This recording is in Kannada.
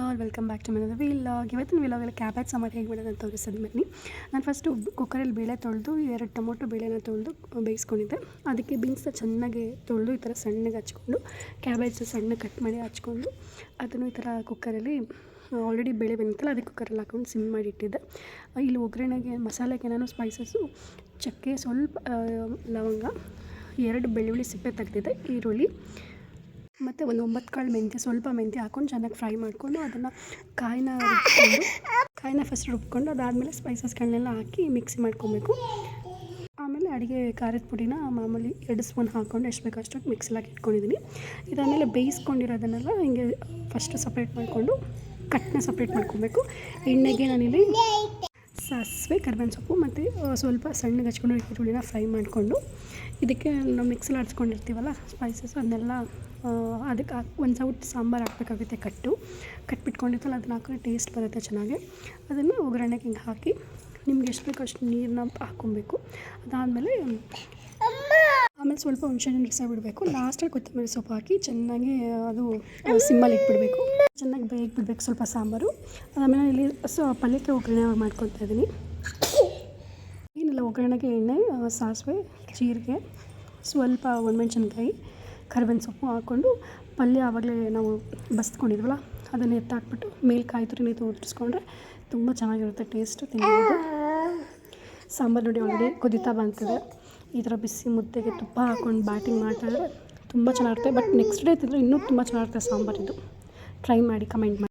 All welcome back to my vlog. ಇವತ್ತಿನ ವಿಲಾಗಲ್ಲಿ ಕ್ಯಾಬೇಜ್ ಸಾಂಬಾರು ಹೇಗೆ ಮಾಡೋದು ಅಂತ ತೋರಿಸೋದು ಬನ್ನಿ. ನಾನು ಫಸ್ಟು ಕುಕ್ಕರಲ್ಲಿ ಬೇಳೆ ತೊಳೆದು 2 ಟೊಮೊಟೊ ಬೇಳೆನ ತೊಳೆದು ಬೇಯಿಸ್ಕೊಂಡಿದ್ದೆ. ಅದಕ್ಕೆ ಬೀನ್ಸ್ನ ಚೆನ್ನಾಗಿ ತೊಳೆದು ಈ ಥರ ಸಣ್ಣಗೆ ಹಚ್ಕೊಂಡು, ಕ್ಯಾಬೇಜ್ ಸಣ್ಣ ಕಟ್ ಮಾಡಿ ಹಚ್ಕೊಂಡು, ಅದನ್ನು ಈ ಥರ ಕುಕ್ಕರಲ್ಲಿ ಆಲ್ರೆಡಿ ಬೇಳೆ ಬಂದಿತ್ತಲ್ಲ ಅದಕ್ಕೆ ಕುಕ್ಕರಲ್ಲಿ ಹಾಕೊಂಡು ಸಿಮ್ ಮಾಡಿ ಇಟ್ಟಿದ್ದೆ. ಇಲ್ಲಿ ಒಗ್ಗರಣೆಗೆ ಮಸಾಲೆಗೆ ನಾನು ಸ್ಪೈಸಸ್ಸು ಚಕ್ಕೆ, ಸ್ವಲ್ಪ ಲವಂಗ, 2 ಬೆಳ್ಳುಳ್ಳಿ ಸಿಪ್ಪೆ ತೆಗೆದಿದ್ದೆ, ಈರುಳ್ಳಿ ಮತ್ತು ಒಂದು 9 ಕಾಳು ಮೆಂತ್ಯ, ಸ್ವಲ್ಪ ಮೆಂತ್ಯ ಹಾಕ್ಕೊಂಡು ಚೆನ್ನಾಗಿ ಫ್ರೈ ಮಾಡಿಕೊಂಡು ಅದನ್ನು ಕಾಯಿನ ಫಸ್ಟ್ ರುಬ್ಕೊಂಡು ಅದಾದಮೇಲೆ ಸ್ಪೈಸಸ್ಗಳನ್ನೆಲ್ಲ ಹಾಕಿ ಮಿಕ್ಸಿ ಮಾಡ್ಕೊಬೇಕು. ಆಮೇಲೆ ಅಡುಗೆ ಖಾರದ ಪುಡಿನ ಮಾಮೂಲಿ 2 ಸ್ಪೂನ್ ಹಾಕ್ಕೊಂಡು ಎಷ್ಟು ಬೇಕೋ ಅಷ್ಟು ಮಿಕ್ಸಿಲಾಗಿ ಇಟ್ಕೊಂಡಿದ್ದೀನಿ. ಇದಾದಮೇಲೆ ಬೇಯಿಸ್ಕೊಂಡಿರೋದನ್ನೆಲ್ಲ ಹಿಂಗೆ ಫಸ್ಟು ಸಪ್ರೇಟ್ ಮಾಡಿಕೊಂಡು ಕಟ್ಟನ್ನ ಸಪ್ರೇಟ್ ಮಾಡ್ಕೊಬೇಕು. ಎಣ್ಣೆಗೆ ನಾನಿಲ್ಲಿ ಸಾಸಿವೆ, ಕರಿಬೇವಿನ ಸೊಪ್ಪು ಮತ್ತು ಸ್ವಲ್ಪ ಸಣ್ಣಗೆ ಹಚ್ಕೊಂಡು ಈರುಳ್ಳಿನ ಫ್ರೈ ಮಾಡಿಕೊಂಡು ಇದಕ್ಕೆ ನಾವು ಮಿಕ್ಸಲ್ಲಿ ಹಚ್ಕೊಂಡಿರ್ತೀವಲ್ಲ ಸ್ಪೈಸಸ್ ಅದನ್ನೆಲ್ಲ ಅದಕ್ಕೆ ಒಂದು ಸೌಟ್ ಸಾಂಬಾರು ಹಾಕಬೇಕಾಗುತ್ತೆ. ಕಟ್ಬಿಟ್ಕೊಂಡಿರ್ತಲ್ಲ ಅದನ್ನ ಹಾಕಿದ್ರೆ ಟೇಸ್ಟ್ ಬರುತ್ತೆ ಚೆನ್ನಾಗಿ. ಅದನ್ನು ಒಗ್ಗರಣೆಗೆ ಹಿಂಗೆ ಹಾಕಿ ನಿಮ್ಗೆ ಎಷ್ಟು ಬೇಕೋ ಅಷ್ಟು ನೀರನ್ನ ಹಾಕ್ಕೊಬೇಕು. ಅದಾದಮೇಲೆ ಸ್ವಲ್ಪ ಹುಣಸೆಹಣ್ಣಿನ ರಸ ಬಿಡಬೇಕು. ಲಾಸ್ಟಲ್ಲಿ ಕೊತ್ತಂಬರಿ ಸೊಪ್ಪು ಹಾಕಿ ಚೆನ್ನಾಗಿ ಅದು ಸಿಮ್ಮಲ್ಲಿ ಇಟ್ಬಿಡಬೇಕು. ಚೆನ್ನಾಗಿ ಬೇಯಿಬಿಡ್ಬೇಕು ಸ್ವಲ್ಪ ಸಾಂಬಾರು. ಅದಾದಮೇಲೆ ಇಲ್ಲಿ ಪಲ್ಯಕ್ಕೆ ಒಗ್ಗರಣೆ ಮಾಡ್ಕೊತಾ ಇದ್ದೀನಿ. ಏನಿಲ್ಲ, ಒಗ್ಗರಣೆಗೆ ಎಣ್ಣೆ, ಸಾಸಿವೆ, ಜೀರಿಗೆ, ಸ್ವಲ್ಪ ಒಣಮೆಣ್ಸಿನ್ಕಾಯಿ, ಕರಿಬೇವಿನ ಸೊಪ್ಪು ಹಾಕ್ಕೊಂಡು ಪಲ್ಯ ಆವಾಗಲೇ ನಾವು ಬಸ್ಕೊಂಡಿದ್ವಲ್ಲ ಅದನ್ನು ಎತ್ತಾಕ್ಬಿಟ್ಟು ಮೇಲೆ ಕಾಯಿ ತುರಿ ಉದುರಿಸ್ಕೊಂಡ್ರೆ ತುಂಬ ಚೆನ್ನಾಗಿರುತ್ತೆ ಟೇಸ್ಟು ತಿನ್ಬೋದು. ಸಾಂಬಾರು ನೋಡಿ ಆಲ್ರೆಡಿ ಕುದೀತಾ ಬಂತದೆ. ಈ ಥರ ಬಿಸಿ ಮುದ್ದೆಗೆ ತುಪ್ಪ ಹಾಕ್ಕೊಂಡು ಬ್ಯಾಟಿಂಗ್ ಮಾಡ್ತಾಯಿದ್ರೆ ತುಂಬ ಚೆನ್ನಾಗಿರುತ್ತೆ. ಬಟ್ ನೆಕ್ಸ್ಟ್ ಡೇ ತಿಂದರೆ ಇನ್ನೂ ತುಂಬ ಚೆನ್ನಾಗಿರುತ್ತೆ ಸಾಂಬಾರಿದು. ಟ್ರೈ ಮಾಡಿ, ಕಮೆಂಟ್ ಮಾಡಿ.